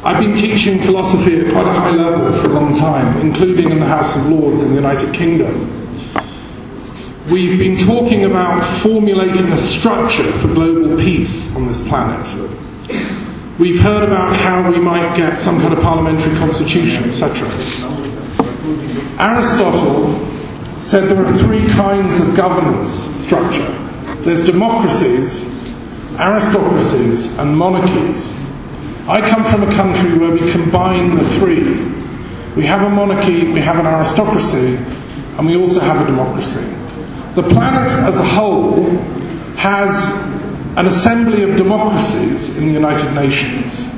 I've been teaching philosophy at quite a high level for a long time, including in the House of Lords in the United Kingdom. We've been talking about formulating a structure for global peace on this planet. We've heard about how we might get some kind of parliamentary constitution, etc. Aristotle said there are three kinds of governance structure. There's democracies, aristocracies, and monarchies. I come from a country where we combine the three. We have a monarchy, we have an aristocracy, and we also have a democracy. The planet as a whole has an assembly of democracies in the United Nations.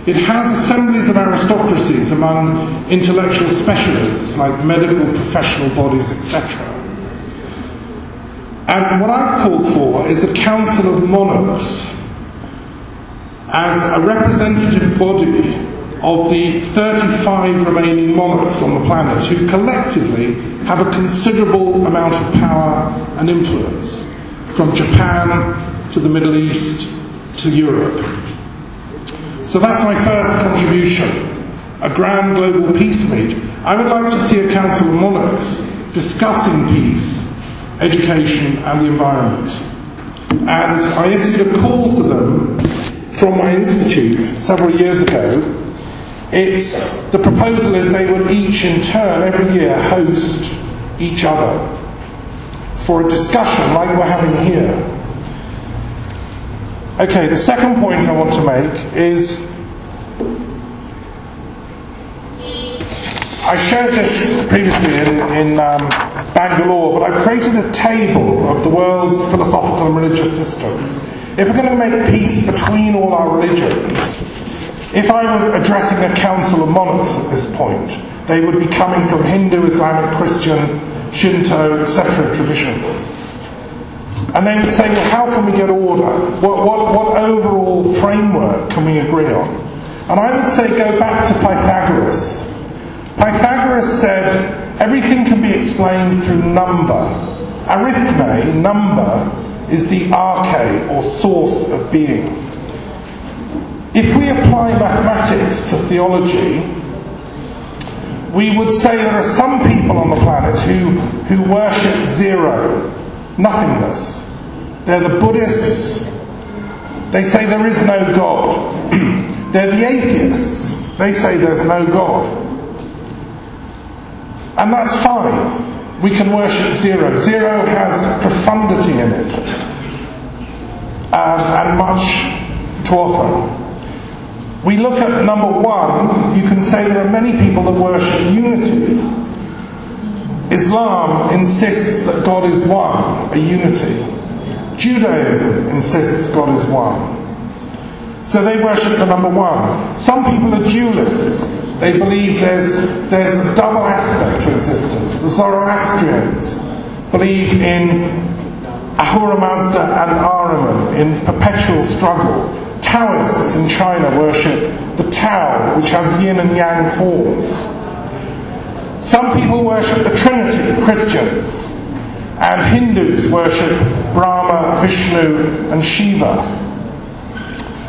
It has assemblies of aristocracies among intellectual specialists like medical professional bodies, etc. And what I've called for is a council of monarchs as a representative body of the 35 remaining monarchs on the planet who collectively have a considerable amount of power and influence, from Japan to the Middle East to Europe. So that's my first contribution, a grand global peace meet. I would like to see a council of monarchs discussing peace, education and the environment. And I issued a call to them from my institute several years ago. The proposal is they would each in turn every year host each other for a discussion like we're having here. Okay, the second point I want to make is, I shared this previously in Bangalore, but I've created a table of the world's philosophical and religious systems. If we're going to make peace between all our religions, if I were addressing a council of monarchs at this point, they would be coming from Hindu, Islamic, Christian, Shinto, etc. traditions. And they would say, well, how can we get order? What overall framework can we agree on? And I would say go back to Pythagoras. Pythagoras said everything can be explained through number. Arithme, number, is the arche, or source of being. If we apply mathematics to theology, we would say there are some people on the planet who worship zero, nothingness. They're the Buddhists. They say there is no God. They're the atheists. They say there's no God. And that's fine. We can worship zero. Zero has profundity in it, and much to offer. We look at number one, you can say there are many people that worship unity. Islam insists that God is one, a unity. Judaism insists God is one. So they worship the number one. Some people are dualists. They believe there's a double aspect to existence. The Zoroastrians believe in Ahura Mazda and Ahriman, in perpetual struggle. Taoists in China worship the Tao, which has yin and yang forms. Some people worship the Trinity, Christians, and Hindus worship Brahma, Vishnu, and Shiva.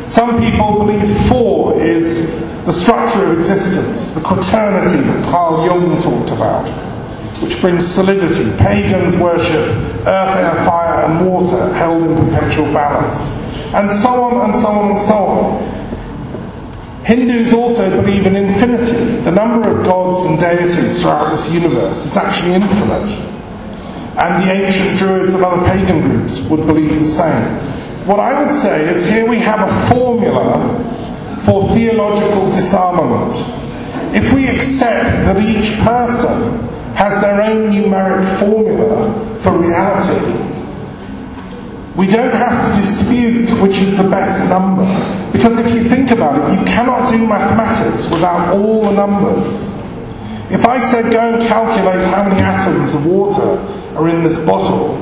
Some people believe four is the structure of existence, the quaternity that Carl Jung talked about, which brings solidity. Pagans worship earth, air, fire, and water held in perpetual balance. And so on, and so on, and so on. Hindus also believe in infinity. The number of gods and deities throughout this universe is actually infinite. And the ancient Druids and other pagan groups would believe the same. What I would say is here we have a formula for theological disarmament. If we accept that each person has their own numeric formula for reality, we don't have to dispute which is the best number. Because if you think about it, you cannot do mathematics without all the numbers. If I said go and calculate how many atoms of water are in this bottle,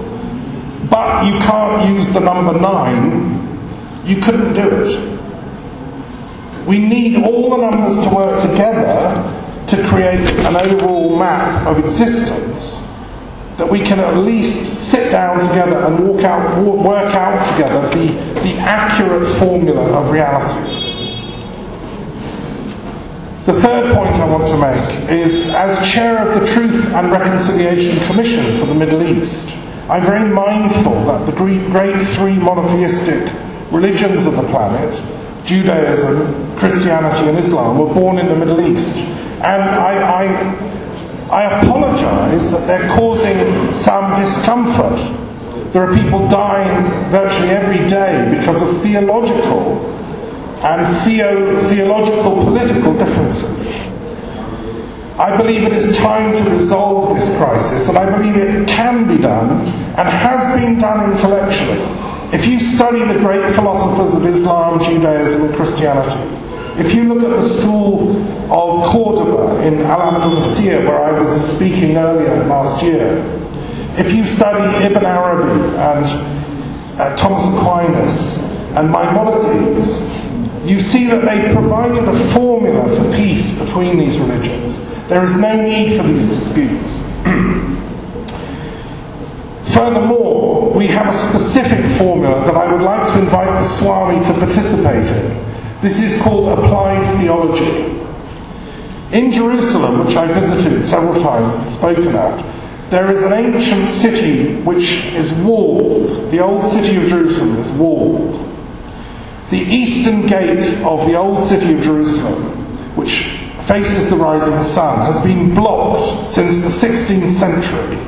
but you can't use the number 9, you couldn't do it. We need all the numbers to work together to create an overall map of existence that we can at least sit down together and work out together the accurate formula of reality. The third point I want to make is, as chair of the Truth and Reconciliation Commission for the Middle East, I'm very mindful that the great three monotheistic religions of the planet, Judaism, Christianity and Islam, were born in the Middle East. And I apologise that they're causing some discomfort. There are people dying virtually every day because of theological and theological political differences. I believe it is time to resolve this crisis, and I believe it can be done and has been done intellectually. If you study the great philosophers of Islam, Judaism and Christianity, if you look at the school of Cordoba in Al-Andalusiyah, where I was speaking earlier last year, if you study Ibn Arabi and Thomas Aquinas and Maimonides, you see that they provided a formula for peace between these religions. There is no need for these disputes. Furthermore, we have a specific formula that I would like to invite the Swami to participate in. This is called applied theology. In Jerusalem, which I visited several times and spoken at, there is an ancient city which is walled. The old city of Jerusalem is walled. The eastern gate of the old city of Jerusalem, which faces the rising sun, has been blocked since the 16th century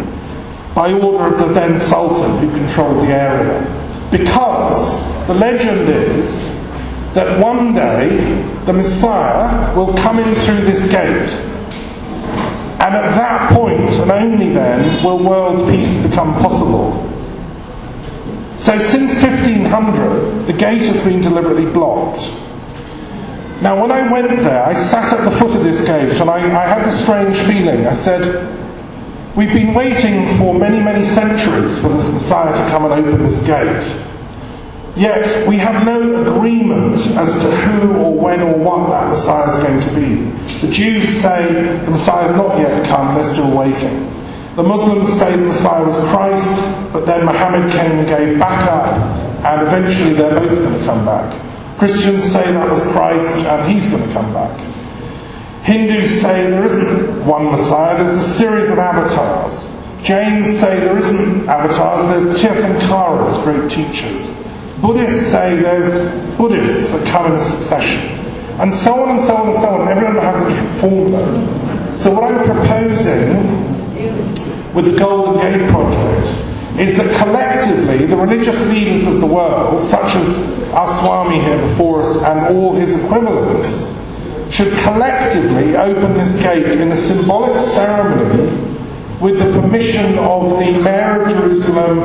by order of the then Sultan who controlled the area. Because the legend is that one day the Messiah will come in through this gate, and at that point, and only then, will world peace become possible. So since 1500, the gate has been deliberately blocked. Now when I went there, I sat at the foot of this gate and I had this strange feeling. I said, we've been waiting for many, many centuries for this Messiah to come and open this gate. Yet we have no agreement as to who or when or what that Messiah is going to be. The Jews say the Messiah has not yet come, they're still waiting. The Muslims say the Messiah was Christ, but then Muhammad came and gave back up, and eventually they're both going to come back. Christians say that was Christ, and he's going to come back. Hindus say there isn't one Messiah, there's a series of avatars. Jains say there isn't avatars, there's Tirthankaras, great teachers. Buddhists say there's Buddhists that come in succession. And so on and so on and so on. Everyone has a different formula. So what I'm proposing with the Golden Gate Project is that collectively the religious leaders of the world, such as our Swami here before us and all his equivalents, should collectively open this gate in a symbolic ceremony with the permission of the Mayor of Jerusalem,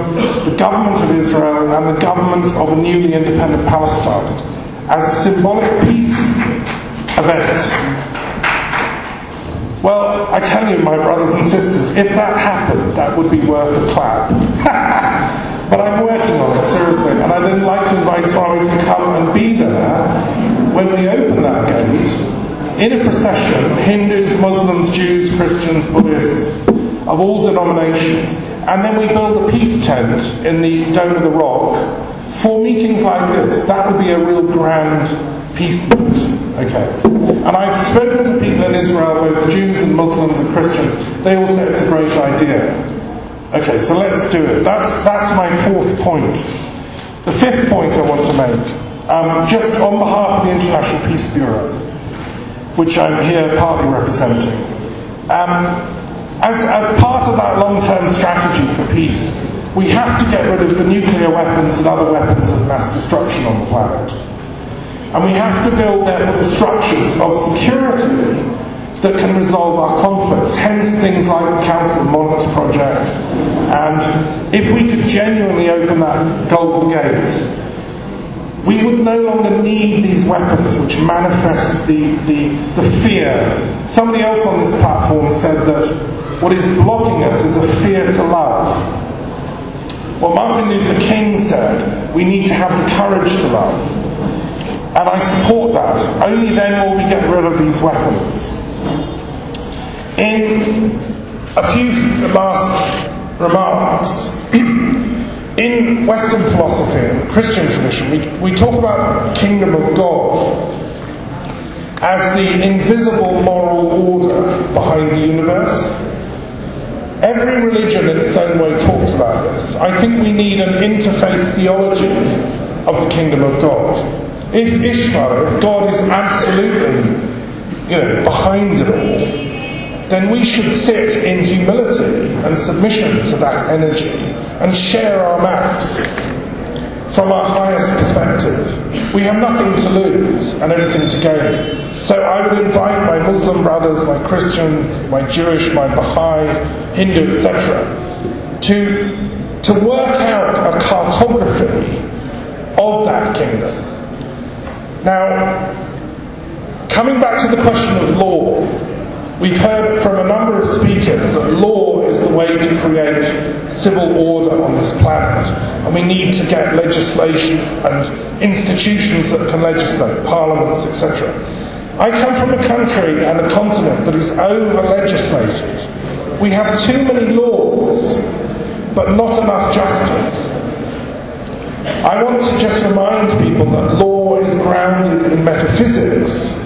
the government of Israel and the government of a newly independent Palestine, as a symbolic peace event. Well, I tell you, my brothers and sisters, if that happened, that would be worth a clap. But I'm working on it, seriously, and I'd then like to invite Swami to come and be there when we open that gate, in a procession, Hindus, Muslims, Jews, Christians, Buddhists, of all denominations, and then we build a peace tent in the Dome of the Rock for meetings like this. That would be a real grand peace meet. Okay. And I've spoken to people in Israel, both Jews and Muslims and Christians. They all say it's a great idea. Okay, so let's do it. That's my fourth point. The fifth point I want to make, just on behalf of the International Peace Bureau, which I'm here partly representing, as part of that long-term strategy for peace, we have to get rid of the nuclear weapons and other weapons of mass destruction on the planet. And we have to build, therefore, the structures of security that can resolve our conflicts, hence things like the Council of Monarchs project. And if we could genuinely open that Golden Gate, we would no longer need these weapons which manifest the fear. Somebody else on this platform said that what is blocking us is a fear to love. Well, Martin Luther King said we need to have the courage to love. And I support that. Only then will we get rid of these weapons. In a few last remarks, in Western philosophy and Christian tradition, we talk about the kingdom of God. as the invisible moral order behind the universe. Every religion in its own way talks about this. I think we need an interfaith theology of the kingdom of God. If Ishmael, if God is absolutely, behind it all, then we should sit in humility and submission to that energy and share our maps from our highest perspective. We have nothing to lose and everything to gain. So I would invite my Muslim brothers, my Christian, my Jewish, my Baha'i, Hindu, etc., to work out a cartography of that kingdom. Now, coming back to the question of law, we've heard from a number of speakers that law is the way to create civil order on this planet, and we need to get legislation and institutions that can legislate, parliaments, etc. I come from a country and a continent that is over-legislated. We have too many laws, but not enough justice. I want to just remind people that law is grounded in metaphysics,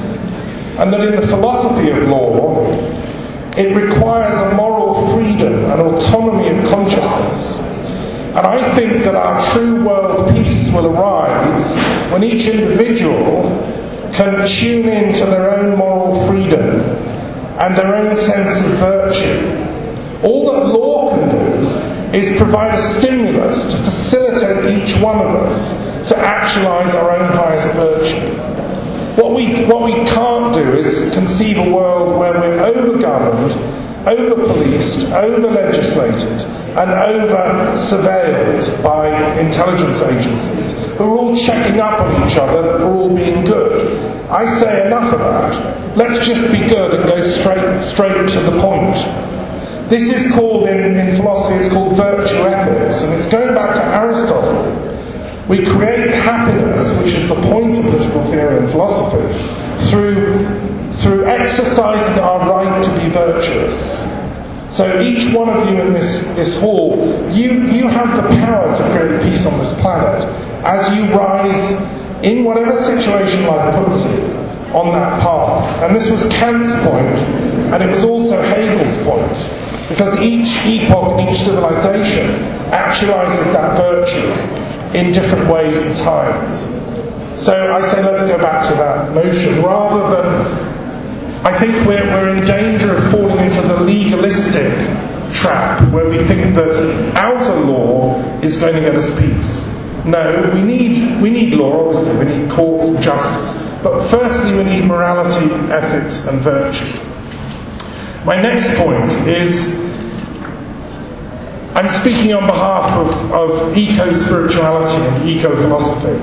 and that in the philosophy of law, it requires a moral freedom and autonomy of consciousness. And I think that our true world peace will arise when each individual can tune into their own moral freedom and their own sense of virtue. All that law can do is provide a stimulus to facilitate each one of us to actualise our own highest virtue. What we can't do is conceive a world where we're over-governed, over-policed, over-legislated, and over-surveilled by intelligence agencies who are all checking up on each other that we're all being good. I say enough of that. Let's just be good and go straight to the point. This is called, in philosophy, it's called virtue ethics, and it's going back to Aristotle. We create happiness, which is the point of political theory and philosophy, through exercising our right to be virtuous. So each one of you in this hall, you have the power to create peace on this planet as you rise in whatever situation life puts you on that path. And this was Kant's point, and it was also Hegel's point, because each epoch and each civilization actualizes that virtue in different ways and times. So I say let's go back to that notion, rather than, I think we're in danger of falling into the legalistic trap where we think that outer law is going to get us peace. No, we need law, obviously, we need courts and justice, but firstly we need morality, ethics and virtue. My next point is, I'm speaking on behalf of eco-spirituality and eco-philosophy.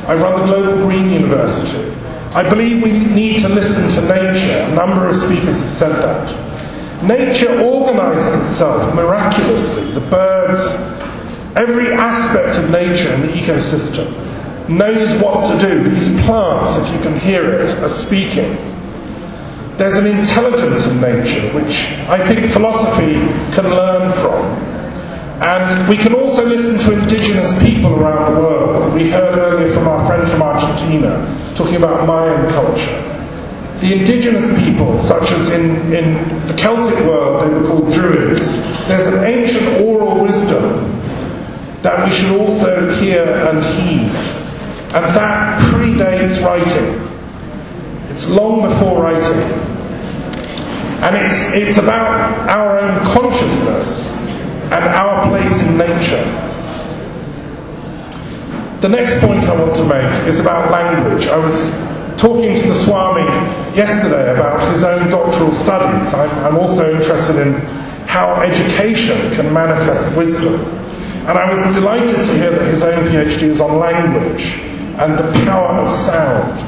I run the Global Green University. I believe we need to listen to nature. A number of speakers have said that. Nature organised itself miraculously. The birds, every aspect of nature in the ecosystem knows what to do. These plants, if you can hear it, are speaking. There's an intelligence in nature which I think philosophy can learn from. And we can also listen to indigenous people around the world. We heard earlier from our friend from Argentina talking about Mayan culture. The indigenous people, such as in the Celtic world, they were called Druids. There's an ancient oral wisdom that we should also hear and heed. And that predates writing. It's long before writing. And it's about our own consciousness and our place in nature. The next point I want to make is about language. I was talking to the Swami yesterday about his own doctoral studies. I'm also interested in how education can manifest wisdom. And I was delighted to hear that his own PhD is on language and the power of sound.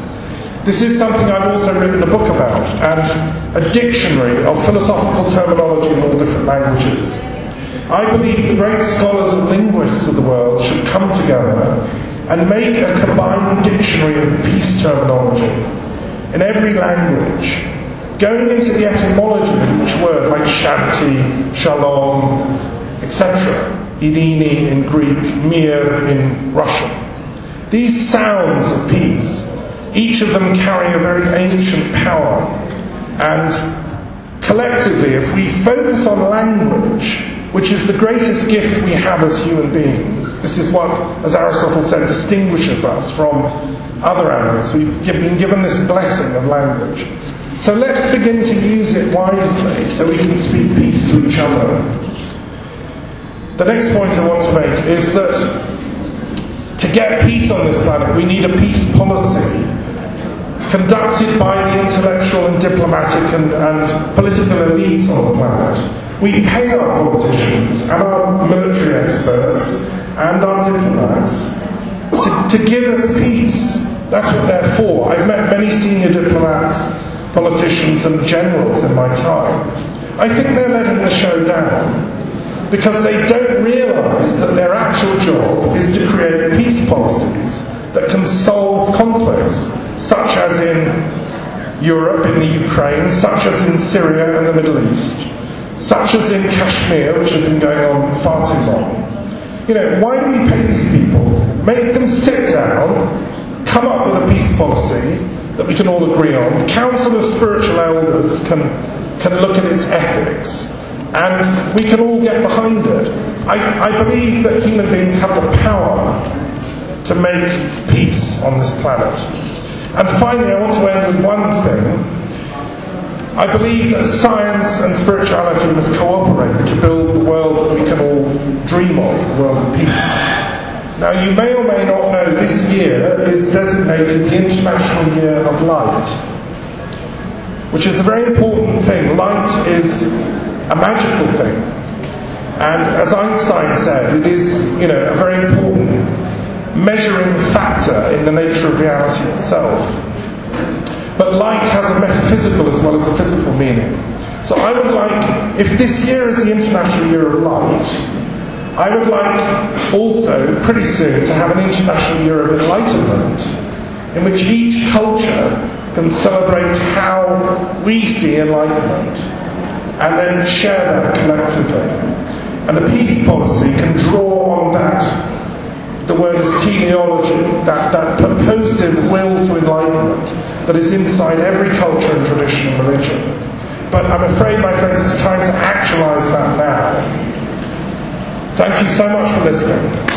This is something I've also written a book about, and a dictionary of philosophical terminology in all different languages. I believe the great scholars and linguists of the world should come together and make a combined dictionary of peace terminology in every language, going into the etymology of each word, like shanti, shalom, etc. Irini in Greek, mir in Russian. These sounds of peace Each of them carry a very ancient power. And collectively, if we focus on language, which is the greatest gift we have as human beings, this is what, as Aristotle said, distinguishes us from other animals. We've been given this blessing of language. So let's begin to use it wisely so we can speak peace to each other. The next point I want to make is that to get peace on this planet, we need a peace policy conducted by the intellectual and diplomatic and political elites on the planet. We pay our politicians and our military experts and our diplomats to give us peace. That's what they're for. I've met many senior diplomats, politicians and generals in my time. I think they're letting the show down because they don't realise that their actual job is to create peace policies that can solve conflicts, such as in Europe, in the Ukraine, such as in Syria and the Middle East, such as in Kashmir, which has been going on far too long. You know, why do we pay these people? Make them sit down, come up with a peace policy that we can all agree on. The Council of Spiritual Elders can look at its ethics, and we can all get behind it. I believe that human beings have the power to make peace on this planet. And finally, I want to end with one thing. I believe that science and spirituality must cooperate to build the world that we can all dream of, the world of peace. Now, you may or may not know this year is designated the International Year of Light, which is a very important thing. Light is a magical thing. And as Einstein said, it is, a very important measuring factor in the nature of reality itself. But light has a metaphysical as well as a physical meaning. So I would like, if this year is the International Year of Light, I would like also, pretty soon, to have an International Year of Enlightenment, in which each culture can celebrate how we see enlightenment, and then share that collectively. And a peace policy can draw on that. The word is teleology, that purposive will to enlightenment that is inside every culture and tradition and religion. But I'm afraid, my friends, it's time to actualise that now. Thank you so much for listening.